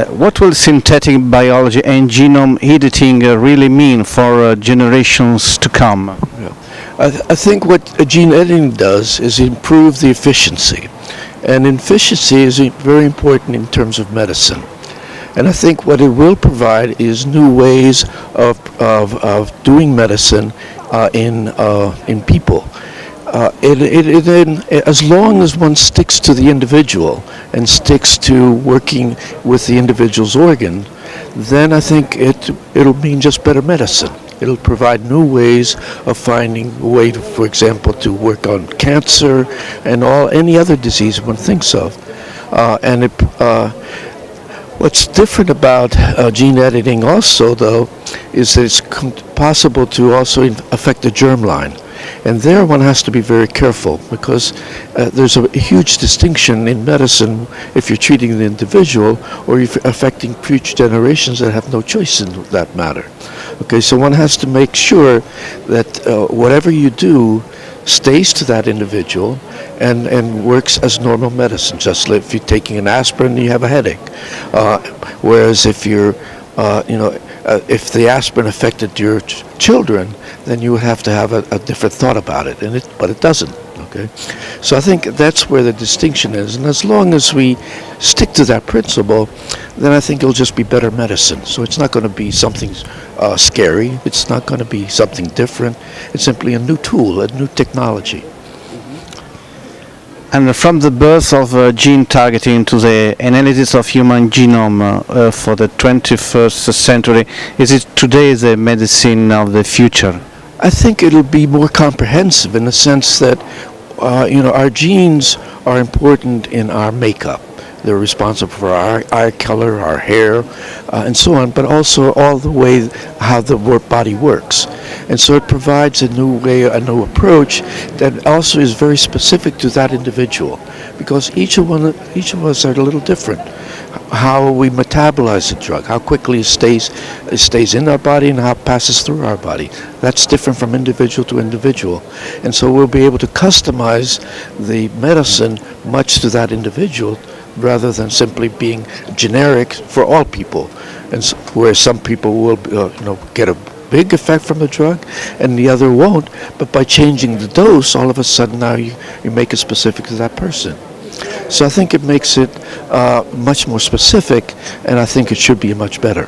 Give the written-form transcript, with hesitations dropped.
What will synthetic biology and genome editing really mean for generations to come? Yeah. I think what gene editing does is improve the efficiency. And efficiency is very important in terms of medicine. And I think what it will provide is new ways of doing medicine in people. As long as one sticks to the individual and sticks to working with the individual's organ, then I think it'll mean just better medicine. It'll provide new ways of finding a way, for example, to work on cancer and any other disease one thinks of. What's different about gene editing also, though, is that it's possible to also affect the germline. And there one has to be very careful because there's a huge distinction in medicine if you're treating the individual or if you're affecting future generations that have no choice in that matter. Okay, so one has to make sure that whatever you do stays to that individual and works as normal medicine. Just like if you're taking an aspirin, you have a headache. Whereas if you're, if the aspirin affected your children, then you would have to have a different thought about it, but it doesn't. Okay, so I think that's where the distinction is, and as long as we stick to that principle, then I think it'll just be better medicine. So it's not going to be something scary. It's not going to be something different. It's simply a new tool, a new technology. And from the birth of gene targeting to the analysis of human genome for the 21st century, is it today the medicine of the future? I think it'll be more comprehensive in the sense that, our genes are important in our makeup. They're responsible for our eye color, our hair, and so on, but also all the way how the body works. And so it provides a new way, a new approach that also is very specific to that individual, because each of us are a little different. How we metabolize the drug, how quickly it stays in our body and how it passes through our body. That's different from individual to individual. And so we'll be able to customize the medicine much to that individual rather than simply being generic for all people. And so, where some people will get a big effect from the drug and the other won't, but by changing the dose, all of a sudden now you make it specific to that person. So I think it makes it much more specific, and I think it should be much better.